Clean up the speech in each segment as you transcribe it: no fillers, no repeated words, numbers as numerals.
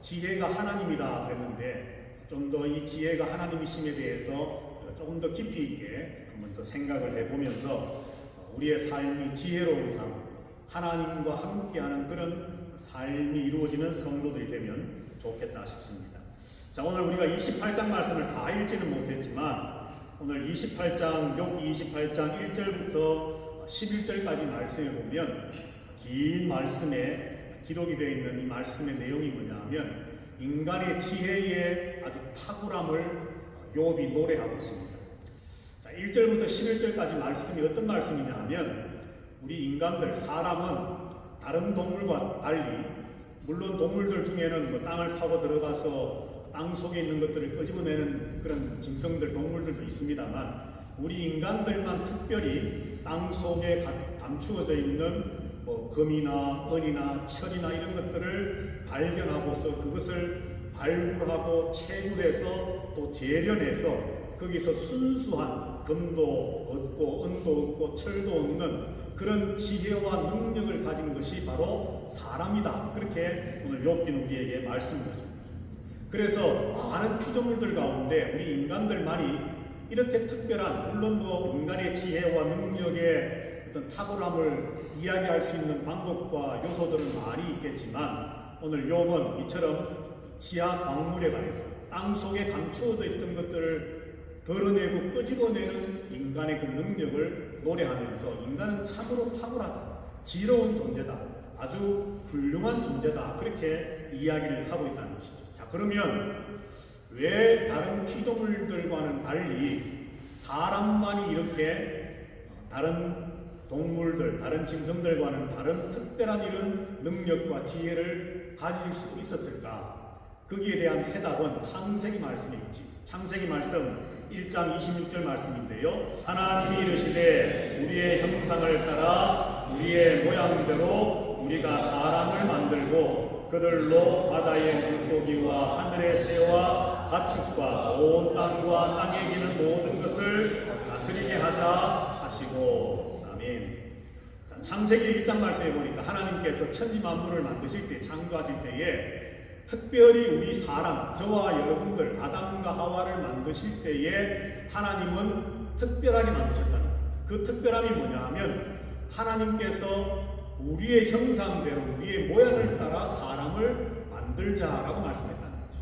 지혜가 하나님이라 그랬는데 좀 더 이 지혜가 하나님이심에 대해서 조금 더 깊이 있게 한번 더 생각을 해보면서 우리의 삶이 지혜로운 삶, 하나님과 함께하는 그런 삶이 이루어지는 성도들이 되면 좋겠다 싶습니다. 자, 오늘 우리가 28장 말씀을 다 읽지는 못했지만 오늘 28장, 욥기 28장 1절부터 11절까지 말씀을 보면 긴 말씀에 기록이 되어 있는 이 말씀의 내용이 뭐냐 하면 인간의 지혜의 아주 탁월함을 욥이 노래하고 있습니다. 자, 1절부터 11절까지 말씀이 어떤 말씀이냐 하면 우리 인간들, 사람은 다른 동물과 달리 물론 동물들 중에는 뭐 땅을 파고 들어가서 땅 속에 있는 것들을 끄집어내는 그런 짐승들, 동물들도 있습니다만 우리 인간들만 특별히 땅 속에 감추어져 있는 뭐 금이나 은이나 철이나 이런 것들을 발견하고서 그것을 발굴하고 채굴해서 또 재련해서 거기서 순수한 금도 얻고 은도 얻고 철도 얻는 그런 지혜와 능력을 가진 것이 바로 사람이다. 그렇게 오늘 욥기는 우리에게 말씀하십니다. 그래서 많은 피조물들 가운데 우리 인간들만이 이렇게 특별한, 물론 뭐 인간의 지혜와 능력의 어떤 탁월함을 이야기할 수 있는 방법과 요소들은 많이 있겠지만 오늘 욥은 이처럼 지하 광물에 관해서 땅 속에 감추어져 있던 것들을 드러내고 끄집어내는 인간의 그 능력을 노래하면서 인간은 참으로 탁월하다, 지혜로운 존재다, 아주 훌륭한 존재다, 그렇게 이야기를 하고 있다는 것이죠. 자, 그러면 왜 다른 피조물들과는 달리 사람만이 이렇게 다른 동물들, 다른 짐승들과는 다른 특별한 이런 능력과 지혜를 가질 수 있었을까? 거기에 대한 해답은 창세기 말씀에 있지. 창세기 말씀 1장 26절 말씀인데요. 하나님이 이르시되 우리의 형상을 따라 우리의 모양대로 우리가 사람을 만들고 그들로 바다의 물고기와 하늘의 새와 가축과 온 땅과 땅에 기는 모든 것을 다스리게 하자 하시고. 아멘. 자, 창세기 1장 말씀에 보니까 하나님께서 천지 만물을 만드실 때, 창조하실 때에 특별히 우리 사람, 저와 여러분들, 아담과 하와를 만드실 때에 하나님은 특별하게 만드셨다는 거예요. 그 특별함이 뭐냐 하면 하나님께서 우리의 형상대로 우리의 모양을 따라 사람을 만들자라고 말씀했다는 거죠.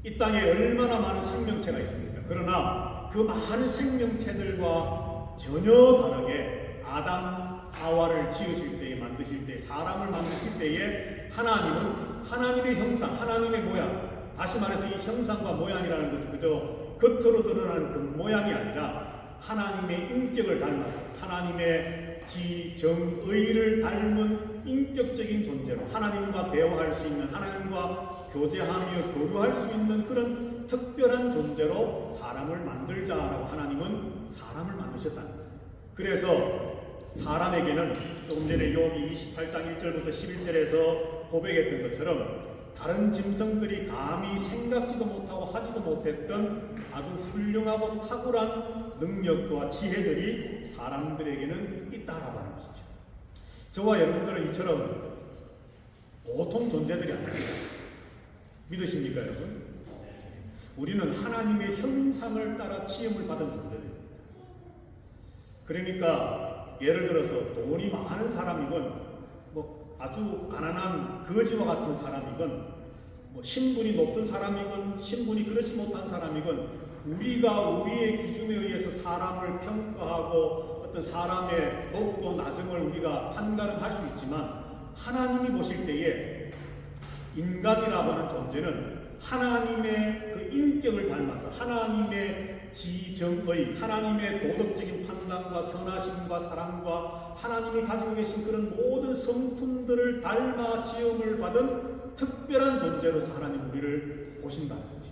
이 땅에 얼마나 많은 생명체가 있습니까? 그러나 그 많은 생명체들과 전혀 다르게 아담, 하와를 지으실 때에, 만드실 때, 사람을 만드실 때에 하나님은 하나님의 형상, 하나님의 모양, 다시 말해서 이 형상과 모양이라는 것은 그저 겉으로 드러나는 그 모양이 아니라 하나님의 인격을 닮아서 하나님의 지정의를 닮은 인격적인 존재로 하나님과 대화할 수 있는, 하나님과 교제하며 교류할 수 있는 그런 특별한 존재로 사람을 만들자라고 하나님은 사람을 만드셨다는 거예요. 그래서 사람에게는 조금 전에 욥기 28장 1절부터 11절에서 고백했던 것처럼 다른 짐승들이 감히 생각지도 못하고 하지도 못했던 아주 훌륭하고 탁월한 능력과 지혜들이 사람들에게는 있다라고 하는 것이죠. 저와 여러분들은 이처럼 보통 존재들이 아닙니다. 믿으십니까, 여러분? 우리는 하나님의 형상을 따라 지음을 받은 존재들입니다. 그러니까 예를 들어서 돈이 많은 사람이건 뭐 아주 가난한 거지와 같은 사람이건 뭐 신분이 높은 사람이건 신분이 그렇지 못한 사람이건 우리가 우리의 기준에 의해서 사람을 평가하고 어떤 사람의 높고 낮음을 우리가 판단할 수 있지만 하나님이 보실 때에 인간이라고 하는 존재는 하나님의 그 인격을 닮아서 하나님의 지정의, 하나님의 도덕적인 판단과 선하심과 사랑과 하나님이 가지고 계신 그런 모든 성품들을 닮아 지음을 받은 특별한 존재로서 하나님 우리를 보신다는 거지.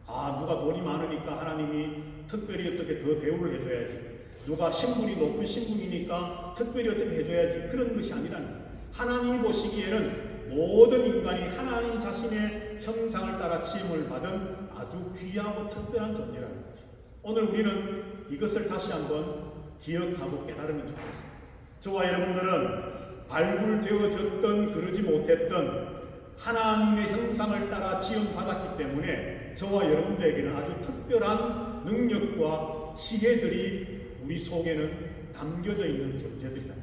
아, 누가 돈이 많으니까 하나님이 특별히 어떻게 더 대우를 해줘야지, 누가 신분이 높은 신분이니까 특별히 어떻게 해줘야지, 그런 것이 아니라는 거예요. 하나님이 보시기에는 모든 인간이 하나님 자신의 형상을 따라 지음을 받은 아주 귀하고 특별한 존재라는 거죠. 오늘 우리는 이것을 다시 한번 기억하고 깨달으면 좋겠습니다. 저와 여러분들은 발굴되어졌던, 그러지 못했던 하나님의 형상을 따라 지음받았기 때문에 저와 여러분들에게는 아주 특별한 능력과 지혜들이 우리 속에는 담겨져 있는 존재들이다.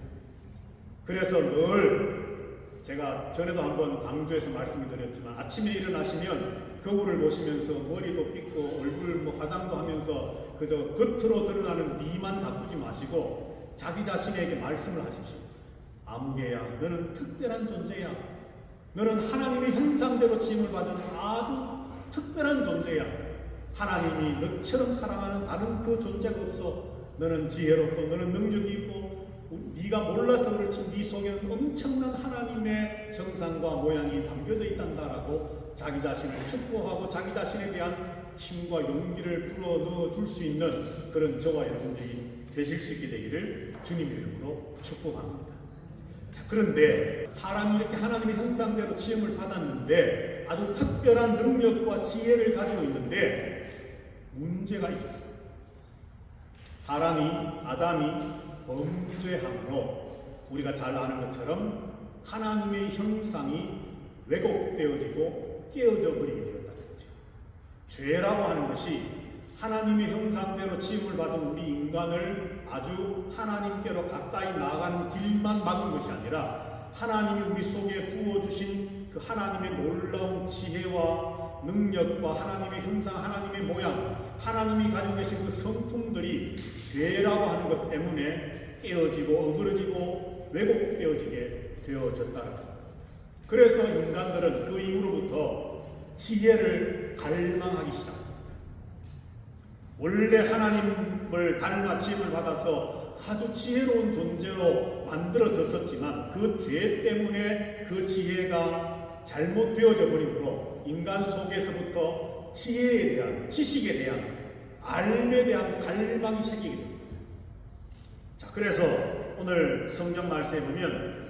그래서 늘 제가 전에도 한번 강조해서 말씀을 드렸지만 아침에 일어나시면 거울을 보시면서 머리도 빗고 얼굴 화장도 하면서 그저 겉으로 드러나는 미만 가꾸지 마시고 자기 자신에게 말씀을 하십시오. 아무개야, 너는 특별한 존재야. 너는 하나님의 형상대로 지음을 받은 아주 특별한 존재야. 하나님이 너처럼 사랑하는 다른 그 존재가 없어. 너는 지혜롭고 너는 능력이 있고 네가 몰라서 그렇지 네 속에는 엄청난 하나님의 형상과 모양이 담겨져 있단다라고 자기 자신을 축복하고 자기 자신에 대한 힘과 용기를 불어넣어 줄 수 있는 그런 저와 여러분들이 되실 수 있게 되기를 주님의 이름으로 축복합니다. 자, 그런데 사람이 이렇게 하나님의 형상대로 지음을 받았는데 아주 특별한 능력과 지혜를 가지고 있는데 문제가 있었습니다. 아담이 범죄함으로 우리가 잘 아는 것처럼 하나님의 형상이 왜곡되어지고 깨어져 버리게 되었다는 거죠. 죄라고 하는 것이 하나님의 형상대로 지음을 받은 우리 인간을 아주 하나님께로 가까이 나아가는 길만 막은 것이 아니라 하나님이 우리 속에 부어주신 그 하나님의 놀라운 지혜와 능력과 하나님의 형상, 하나님의 모양, 하나님이 가지고 계신 그 성품들이 죄라고 하는 것 때문에 깨어지고 어그러지고 왜곡되어지게 되어졌다는 것. 그래서 인간들은 그 이후로부터 지혜를 갈망하기 시작합니다. 원래 하나님을 닮아 지음을 받아서 아주 지혜로운 존재로 만들어졌었지만 그 죄 때문에 그 지혜가 잘못되어져 버림으로 인간 속에서부터 지혜에 대한, 지식에 대한, 알에 대한 갈망이 생기게 됩니다. 자, 그래서 오늘 성경 말씀에 보면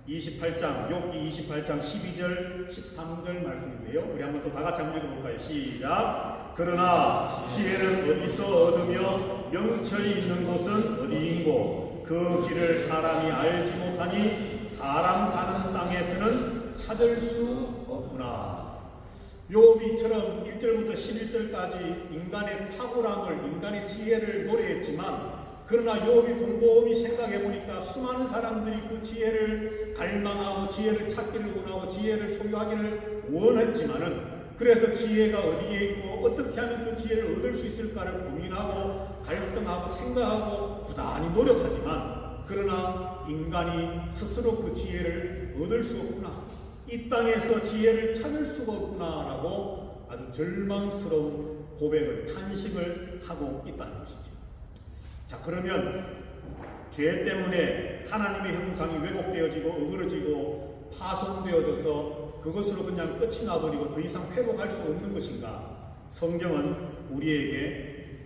28장, 욥기 28장 12절, 13절 말씀인데요. 우리 한번 또 다 같이 한번 읽어볼까요? 시작! 그러나 지혜는 어디서 얻으며 명철이 있는 곳은 어디인고 그 길을 사람이 알지 못하니 사람 사는 땅에서는 찾을 수 없구나. 욥이처럼 1절부터 11절까지 인간의 탁월함을, 인간의 지혜를 노래했지만 그러나 욥이 곰곰이 생각해 보니까 수많은 사람들이 그 지혜를 갈망하고 지혜를 찾기를 원하고 지혜를 소유하기를 원했지만은 그래서 지혜가 어디에 있고 어떻게 하면 그 지혜를 얻을 수 있을까를 고민하고 갈등하고 생각하고 부단히 노력하지만 그러나 인간이 스스로 그 지혜를 얻을 수 없구나. 이 땅에서 지혜를 찾을 수가 없구나라고 아주 절망스러운 고백을, 탄식을 하고 있다는 것이죠. 자, 그러면 죄 때문에 하나님의 형상이 왜곡되어지고 어그러지고 파손되어져서 그것으로 그냥 끝이 나버리고 더 이상 회복할 수 없는 것인가? 성경은 우리에게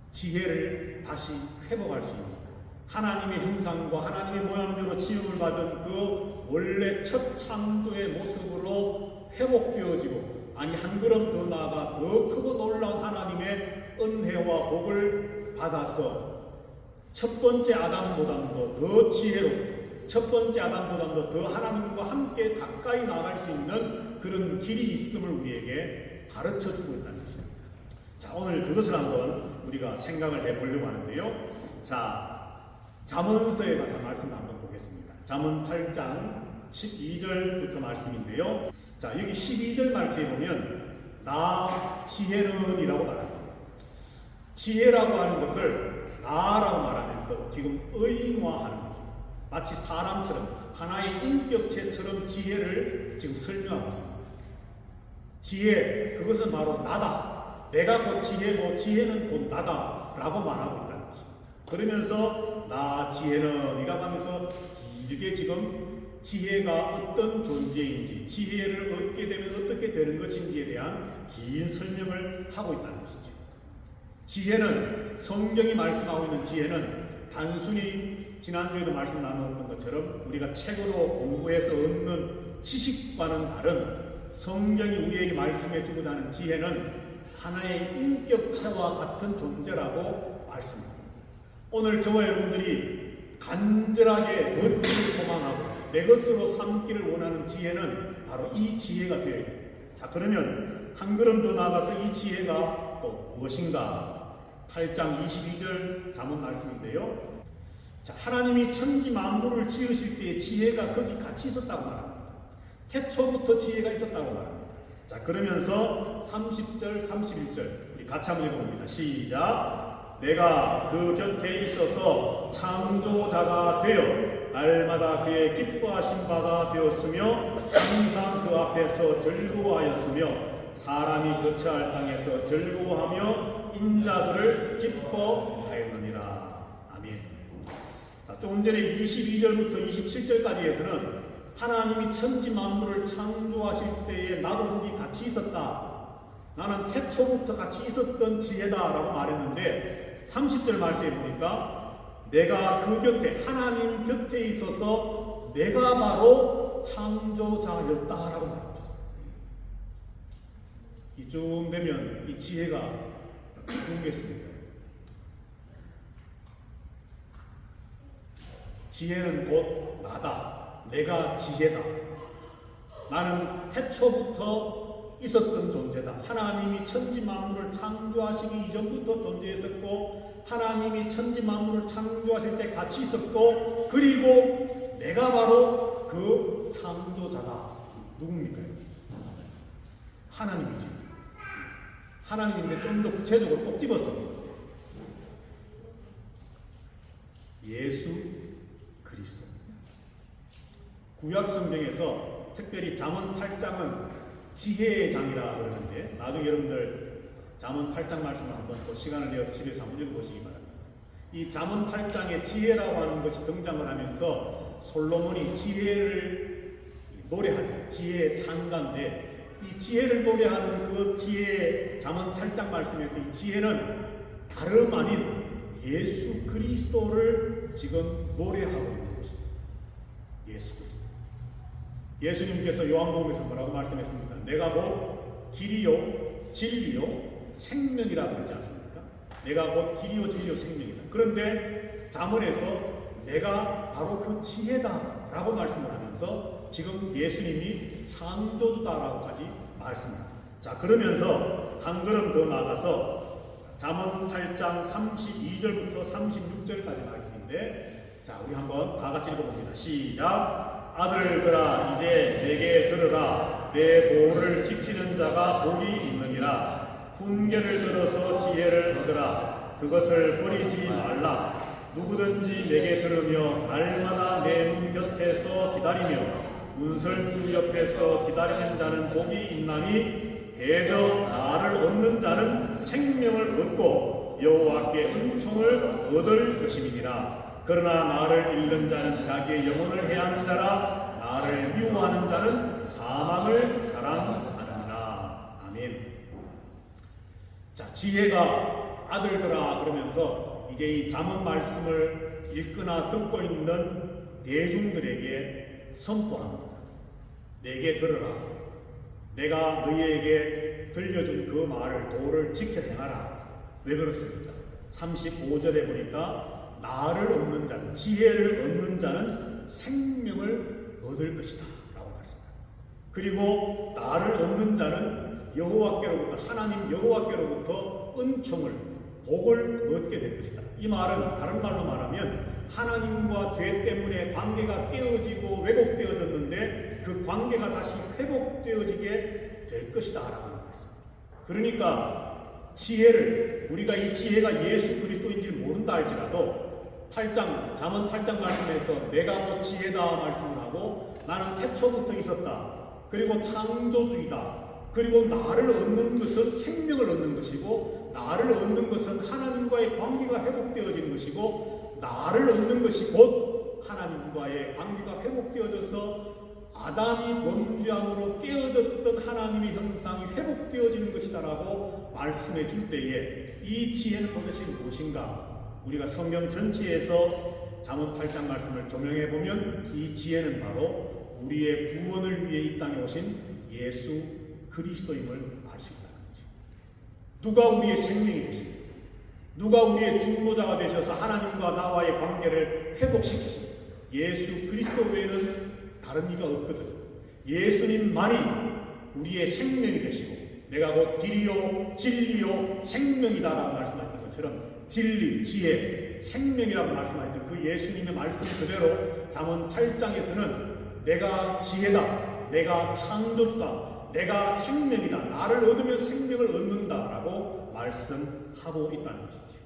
지혜를 다시 회복할 수 있는 하나님의 형상과 하나님의 모양대로 지음을 받은 그 원래 첫 창조의 모습으로 회복되어지고 아니 한 걸음 더 나아가 더 크고 놀라운 하나님의 은혜와 복을 받아서 첫 번째 아담보다도 더 지혜롭고 첫 번째 아담보다도 더 하나님과 함께 가까이 나아갈 수 있는 그런 길이 있음을 우리에게 가르쳐주고 있다는 것입니다. 자, 오늘 그것을 한번 우리가 생각을 해보려고 하는데요. 자, 잠언서에 가서 말씀을 한번 보겠습니다. 잠언 8장 12절부터 말씀인데요. 자, 여기 12절 말씀에 보면 나 지혜는 이라고 말합니다. 지혜라고 하는 것을 나라고 말하면서 지금 의인화하는 거죠. 마치 사람처럼 하나의 인격체처럼 지혜를 지금 설명하고 있습니다. 지혜, 그것은 바로 나다. 내가 곧 지혜고 지혜는 곧 나다 라고 말하고 있다는 것입니다. 그러면서 나 지혜는 이라고 하면서 길게 지금 지혜가 어떤 존재인지 지혜를 얻게 되면 어떻게 되는 것인지에 대한 긴 설명을 하고 있다는 것이죠. 지혜는 성경이 말씀하고 있는 지혜는 단순히 지난주에도 말씀 나누었던 것처럼 우리가 책으로 공부해서 얻는 지식과는 다른 성경이 우리에게 말씀해 주고자 하는 지혜는 하나의 인격체와 같은 존재라고 말씀합니다. 오늘 저와 여러분들이 간절하게 얻기를 소망하고 내 것으로 삼기를 원하는 지혜는 바로 이 지혜가 되어야 됩니다. 자, 그러면 한 걸음 더 나아가서 이 지혜가 또 무엇인가? 8장 22절 잠언 말씀인데요. 자, 하나님이 천지 만물을 지으실 때에 지혜가 거기 같이 있었다고 말합니다. 태초부터 지혜가 있었다고 말합니다. 자, 그러면서 30절, 31절 우리 같이 한번 읽어봅니다. 시작. 내가 그 곁에 있어서 창조자가 되어 날마다 그의 기뻐하신 바가 되었으며 항상 그 앞에서 즐거워하였으며 사람이 거처할 땅에서 즐거워하며 인자들을 기뻐하였느니라. 아멘. 자, 조금 전에 22절부터 27절까지에서는 하나님이 천지 만물을 창조하실 때에 나도 거기 같이 있었다. 나는 태초부터 같이 있었던 지혜다라고 말했는데 30절 말씀해 보니까 내가 그 곁에 하나님 곁에 있어서 내가 바로 창조자였다라고 말하고 있습니다. 이쯤 되면 이 지혜가 누구겠습니까? 지혜는 곧 나다. 내가 지혜다. 나는 태초부터 있었던 존재다. 하나님이 천지 만물을 창조하시기 이전부터 존재했었고 하나님이 천지 만물을 창조하실 때 같이 있었고 그리고 내가 바로 그 창조자다. 누굽니까? 하나님이지. 하나님인데 좀 더 구체적으로 꼭 집었어. 예수 그리스도입니다. 구약 성경에서 특별히 잠언 8장은 지혜의 장이라 그러는데 나중에 여러분들 잠언 8장 말씀을 한번 또 시간을 내어서 집에서 한번 읽어보시기 바랍니다. 이 잠언 8장에 지혜라고 하는 것이 등장을 하면서 솔로몬이 지혜를 노래하죠. 지혜의 창가인데 이 지혜를 노래하는 그 뒤에 잠언 8장 말씀에서 이 지혜는 다름 아닌 예수 그리스도를 지금 노래하고 있는 것입니다. 예수 그리스도. 예수님께서 요한복음에서 뭐라고 말씀했습니까? 내가 곧 길이요 진리요 생명이라 그랬지 않습니까? 내가 곧 길이요 진리요 생명이다. 그런데 잠언에서 내가 바로 그 지혜다라고 말씀을 하면서 지금 예수님이 창조주다라고까지 말씀합니다. 자, 그러면서 한 걸음 더 나아가서 잠언 8장 32절부터 36절까지 말씀인데 자, 우리 한번 다 같이 읽어봅니다. 시작. 아들들아 이제 내게 들으라. 내 보호를 지키는 자가 복이 있느니라. 훈계를 들어서 지혜를 얻으라. 그것을 버리지 말라. 누구든지 내게 들으며 날마다 내 문 곁에서 기다리며 문설주 옆에서 기다리는 자는 복이 있나니 해저 나를 얻는 자는 생명을 얻고 여호와께 은총을 얻을 것임이니라. 그러나 나를 잃는 자는 자기의 영혼을 해하는 자라. 나를 미워하는 자는 사망을 사랑하느니라. 아멘. 자, 지혜가 아들들아 그러면서 이제 이 잠언 말씀을 읽거나 듣고 있는 대중들에게 선포합니다. 내게 들으라. 내가 너희에게 들려준 그 말을 도를 지켜 행하라. 왜 그렇습니까? 35절에 보니까 나를 얻는 자는 지혜를 얻는 자는 생명을 얻을 것이다 라고 말씀합니다. 그리고 나를 얻는 자는 여호와께로부터 하나님 여호와께로부터 은총을 복을 얻게 될 것이다. 이 말은 다른 말로 말하면 하나님과 죄 때문에 관계가 깨어지고 왜곡되어졌는데 그 관계가 다시 회복되어지게 될 것이다 라는 말씀. 그러니까 지혜를 우리가 이 지혜가 예수 그리스도인 줄 모른다 할지라도 8장 잠언 8장 말씀에서 내가 곧 지혜다 말씀을 하고 나는 태초부터 있었다. 그리고 창조주이다. 그리고 나를 얻는 것은 생명을 얻는 것이고 나를 얻는 것은 하나님과의 관계가 회복되어지는 것이고 나를 얻는 것이 곧 하나님과의 관계가 회복되어져서 아담이 범죄함으로 깨어졌던 하나님의 형상이 회복되어지는 것이다라고 말씀해 줄 때에 이 지혜는 도대체 무엇인가? 우리가 성경 전체에서 잠언 8장 말씀을 조명해 보면 이 지혜는 바로 우리의 구원을 위해 이 땅에 오신 예수 그리스도임을 알 수 있다는 거죠. 누가 우리의 생명이 되십니까? 누가 우리의 중보자가 되셔서 하나님과 나와의 관계를 회복시키십니까? 예수 그리스도 외에는 다른 이가 없거든. 예수님만이 우리의 생명이 되시고 내가 곧 길이요 진리요 생명이다라고 말씀하셨던 것처럼 진리, 지혜, 생명이라고 말씀하셨던 그 예수님의 말씀 그대로 잠언 8장에서는 내가 지혜다, 내가 창조주다, 내가 생명이다, 나를 얻으면 생명을 얻는다라고 말씀하고 있다는 것이죠.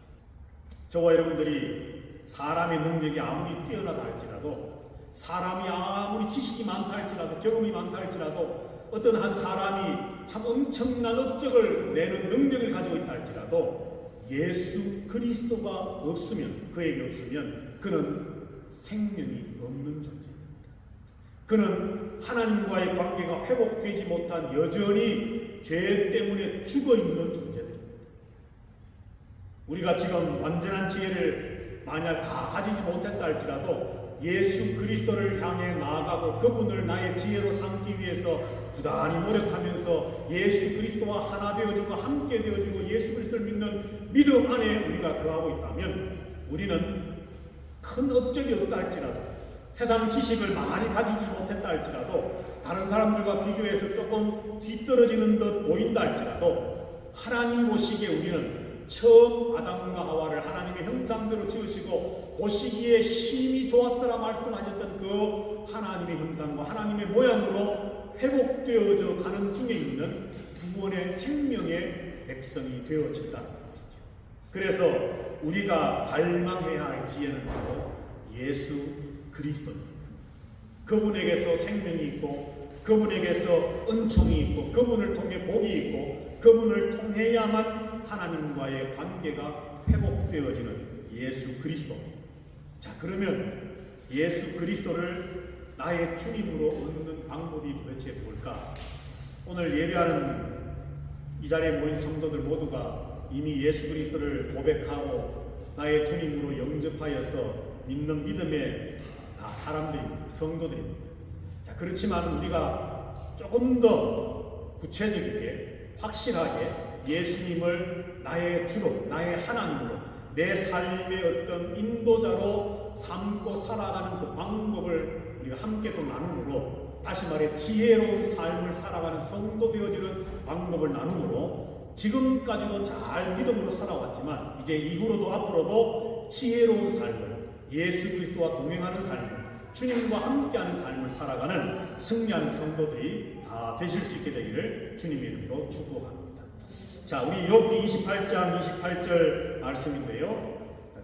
저와 여러분들이 사람의 능력이 아무리 뛰어나다 할지라도, 사람이 아무리 지식이 많다 할지라도, 경험이 많다 할지라도, 어떤 한 사람이 참 엄청난 업적을 내는 능력을 가지고 있다 할지라도 예수 그리스도가 없으면, 그에게 없으면 그는 생명이 없는 존재입니다. 그는 하나님과의 관계가 회복되지 못한 여전히 죄 때문에 죽어있는 존재들입니다. 우리가 지금 완전한 지혜를 만약 다 가지지 못했다 할지라도 예수 그리스도를 향해 나아가고 그분을 나의 지혜로 삼기 위해서 부단히 노력하면서 예수 그리스도와 하나 되어지고 함께 되어지고 예수 그리스도를 믿는 믿음 안에 우리가 거하고 있다면 우리는 큰 업적이 없다 할지라도, 세상 지식을 많이 가지지 못했다 할지라도, 다른 사람들과 비교해서 조금 뒤떨어지는 듯 보인다 할지라도 하나님 보시기에 우리는 처음 아담과 하와를 하나님의 형상대로 지으시고 보시기에 심히 좋았더라 말씀하셨던 그 하나님의 형상과 하나님의 모양으로 회복되어져 가는 중에 있는 구원의 생명의 백성이 되어진다는 것이죠. 그래서 우리가 갈망해야 할 지혜는 바로 예수 그리스도입니다. 그분에게서 생명이 있고 그분에게서 은총이 있고 그분을 통해 복이 있고 그분을 통해야만 하나님과의 관계가 회복되어지는 예수 그리스도. 자, 그러면 예수 그리스도를 나의 주님으로 얻는 방법이 도대체 뭘까? 오늘 예배하는 이 자리에 모인 성도들 모두가 이미 예수 그리스도를 고백하고 나의 주님으로 영접하여서 믿는 믿음의 다 사람들입니다. 성도들입니다. 자, 그렇지만 우리가 조금 더 구체적이게 확실하게 예수님을 나의 주로, 나의 하나님으로, 내 삶의 어떤 인도자로 삼고 살아가는 그 방법을 우리가 함께 또 나눔으로, 다시 말해 지혜로운 삶을 살아가는 성도 되어지는 방법을 나눔으로 지금까지도 잘 믿음으로 살아왔지만 이제 이후로도 앞으로도 지혜로운 삶을, 예수 그리스도와 동행하는 삶을, 주님과 함께하는 삶을 살아가는 승리하는 성도들이 다 되실 수 있게 되기를 주님의 이름으로 축복합니다. 자, 우리 욥기 28장 28절 말씀인데요.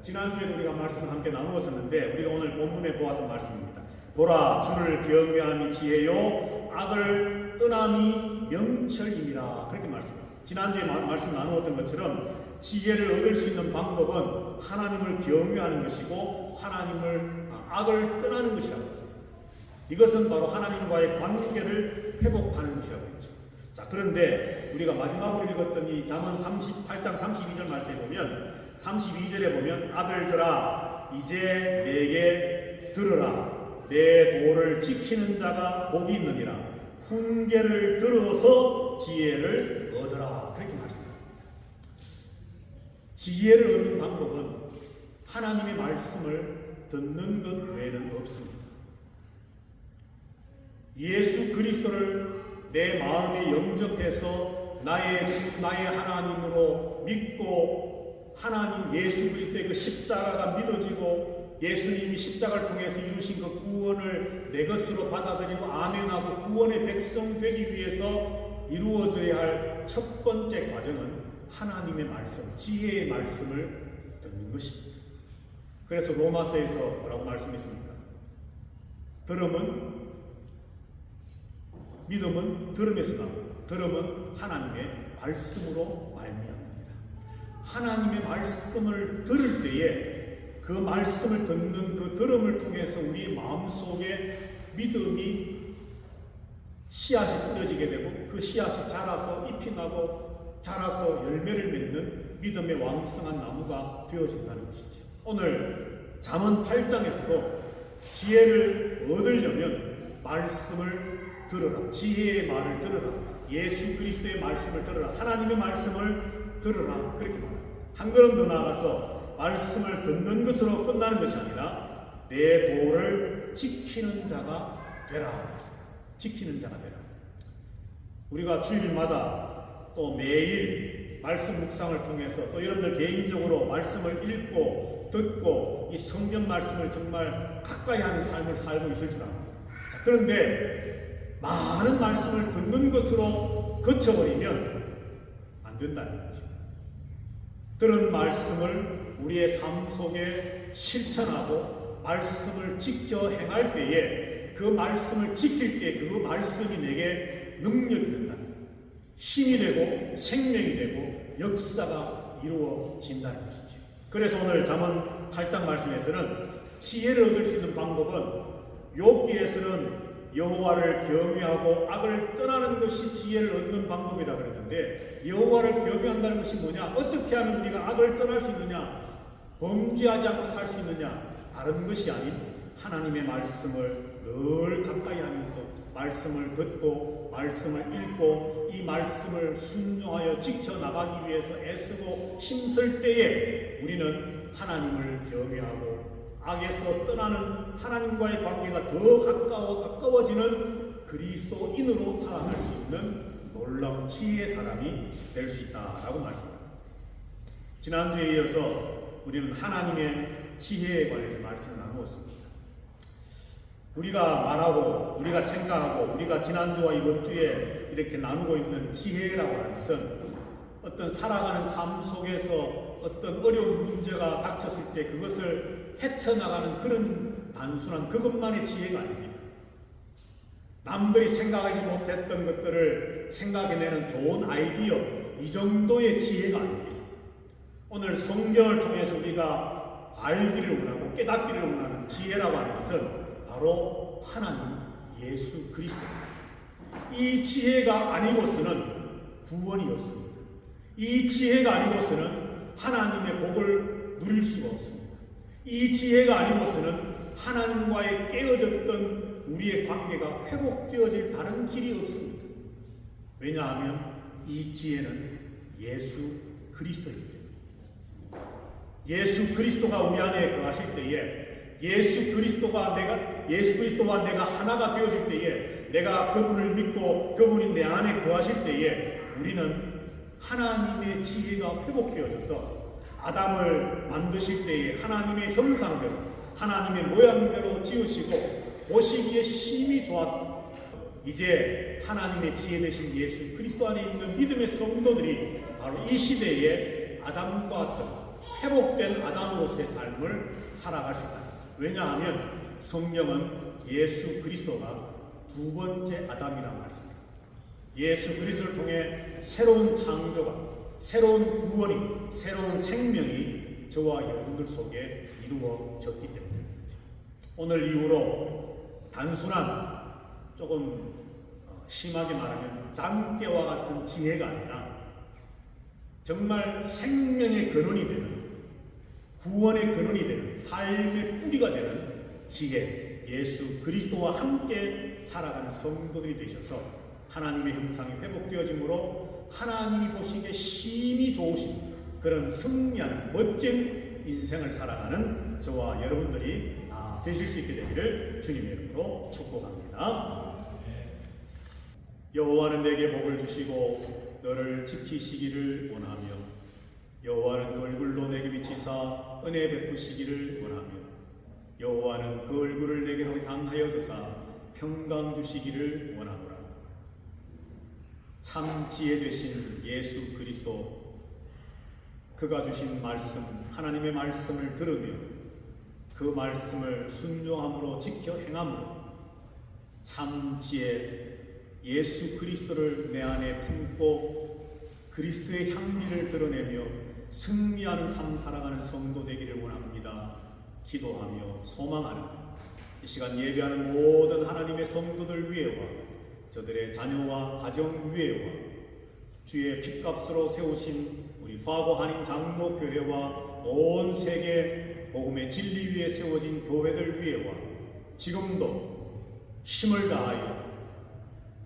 지난주에 우리가 말씀을 함께 나누었었는데 우리가 오늘 본문에 보았던 말씀입니다. 보라, 주를 경외함이 지혜요 악을 떠남이 명철임이라, 그렇게 말씀했습니다. 지난주에 말씀 나누었던 것처럼 지혜를 얻을 수 있는 방법은 하나님을 경외하는 것이고 악을 떠나는 것이라고 했습니다. 이것은 바로 하나님과의 관계를 회복하는 것이라고 했죠. 자, 그런데 우리가 마지막으로 읽었던 이 잠언 38장 32절 말씀에 보면, 32절에 보면 아들들아 이제 내게 들으라, 내 도를 지키는 자가 복이 있느니라, 훈계를 들어서 지혜를 얻으라, 그렇게 말씀합니다. 지혜를 얻는 방법은 하나님의 말씀을 듣는 것 외에는 없습니다. 예수 그리스도를 내 마음에 영접해서 나의 주, 나의 하나님으로 믿고 하나님 예수 그리스도의 그 십자가가 믿어지고 예수님이 십자가를 통해서 이루신 그 구원을 내 것으로 받아들이고 아멘하고 구원의 백성 되기 위해서 이루어져야 할 첫 번째 과정은 하나님의 말씀, 지혜의 말씀을 듣는 것입니다. 그래서 로마서에서 뭐라고 말씀했습니까? 믿음은 들음에서 나옵니다. 들음은 하나님의 말씀으로 말미암느니라. 하나님의 말씀을 들을 때에 그 말씀을 듣는 그 들음을 통해서 우리 마음속에 믿음이 씨앗이 뿌려지게 되고 그 씨앗이 자라서 잎이 나고 자라서 열매를 맺는 믿음의 왕성한 나무가 되어진다는 것이죠. 오늘 잠언 8장에서도 지혜를 얻으려면 말씀을 들으라, 지혜의 말을 들으라, 예수 그리스도의 말씀을 들으라, 하나님의 말씀을 들으라, 그렇게 말합니다. 한 걸음 더 나아가서 말씀을 듣는 것으로 끝나는 것이 아니라 내 도를 지키는 자가 되라. 지키는 자가 되라. 우리가 주일마다 또 매일 말씀 묵상을 통해서 또 여러분들 개인적으로 말씀을 읽고 듣고 이 성경 말씀을 정말 가까이 하는 삶을 살고 있을 줄 압니다. 그런데 많은 말씀을 듣는 것으로 그쳐버리면 안 된다는 거죠. 들은 말씀을 우리의 삶 속에 실천하고 말씀을 지켜 행할 때에 그 말씀을 지킬 때 그 말씀이 내게 능력이 된다. 힘이 되고 생명이 되고 역사가 이루어진다는 것이죠. 그래서 오늘 잠언 8장 말씀에서는 지혜를 얻을 수 있는 방법은 욥기에서는 여호와를 경외하고 악을 떠나는 것이 지혜를 얻는 방법이라 그랬는데 여호와를 경외한다는 것이 뭐냐? 어떻게 하면 우리가 악을 떠날 수 있느냐? 범죄하지 않고 살 수 있느냐? 다른 것이 아닌 하나님의 말씀을 늘 가까이 하면서 말씀을 듣고 말씀을 읽고 이 말씀을 순종하여 지켜나가기 위해서 애쓰고 힘쓸 때에 우리는 하나님을 경외하고 악에서 떠나는 하나님과의 관계가 더 가까워지는 그리스도인으로 살아갈 수 있는 놀라운 지혜의 사람이 될 수 있다라고 말씀합니다. 지난주에 이어서 우리는 하나님의 지혜에 관해서 말씀을 나누었습니다. 우리가 말하고 우리가 생각하고 우리가 지난주와 이번 주에 이렇게 나누고 있는 지혜라고 하는 것은 어떤 살아가는 삶 속에서 어떤 어려운 문제가 닥쳤을 때 그것을 헤쳐나가는 그런 단순한 그것만의 지혜가 아닙니다. 남들이 생각하지 못했던 것들을 생각해내는 좋은 아이디어, 이 정도의 지혜가 아닙니다. 오늘 성경을 통해서 우리가 알기를 원하고 깨닫기를 원하는 지혜라고 하는 것은 바로 하나님 예수 그리스도입니다. 이 지혜가 아니고서는 구원이 없습니다. 이 지혜가 아니고서는 하나님의 복을 누릴 수가 없습니다. 이 지혜가 아니고서는 하나님과의 깨어졌던 우리의 관계가 회복되어질 다른 길이 없습니다. 왜냐하면 이 지혜는 예수 그리스도이기 때문에. 예수 그리스도가 우리 안에 거하실 때에 예수 그리스도와 내가 하나가 되어질 때에 내가 그분을 믿고 그분이 내 안에 거하실 때에 우리는 하나님의 지혜가 회복되어져서 아담을 만드실 때에 하나님의 형상대로 하나님의 모양대로 지으시고 보시기에 심히 좋았다. 이제 하나님의 지혜 되신 예수 그리스도 안에 있는 믿음의 성도들이 바로 이 시대에 아담과 같은 회복된 아담으로서의 삶을 살아갈 수 있다. 왜냐하면 성경은 예수 그리스도가 두 번째 아담이라고 말씀합니다. 예수 그리스도를 통해 새로운 창조가, 새로운 구원이, 새로운 생명이 저와 여러분들 속에 이루어졌기 때문입니다. 오늘 이후로 단순한 조금 심하게 말하면 짱깨와 같은 지혜가 아니라 정말 생명의 근원이 되는 구원의 근원이 되는 삶의 뿌리가 되는 지혜, 예수 그리스도와 함께 살아가는 성도들이 되셔서 하나님의 형상이 회복되어짐으로 하나님이 보시기에 심히 좋으신 그런 승리하는 멋진 인생을 살아가는 저와 여러분들이 다 되실 수 있게 되기를 주님의 이름으로 축복합니다. 여호와는 내게 복을 주시고 너를 지키시기를 원하며 여호와는 그 얼굴로 내게 비치사 은혜 베푸시기를 원하며 여호와는 그 얼굴을 내게로 향하여 드사 평강 주시기를 원하노라. 참 지혜 되신 예수 그리스도, 그가 주신 말씀, 하나님의 말씀을 들으며 그 말씀을 순종함으로 지켜 행함으로 참 지혜 예수 그리스도를 내 안에 품고 그리스도의 향기를 드러내며 승리하는 삶 살아가는 성도 되기를 원합니다. 기도하며 소망하는 이 시간 예배하는 모든 하나님의 성도들 위에와 저들의 자녀와 가정 위에와 주의 핏값으로 세우신 우리 파고 한인 장로교회와 온 세계 복음의 진리 위에 세워진 교회들 위에와 지금도 힘을 다하여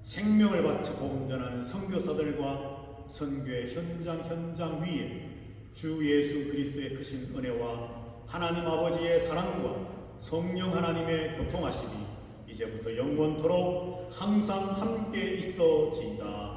생명을 바쳐 복음 전하는 선교사들과 선교의 현장 위에 주 예수 그리스도의 크신 은혜와 하나님 아버지의 사랑과 성령 하나님의 교통하심이 이 이제부터 영원토록 항상 함께 있어지이다.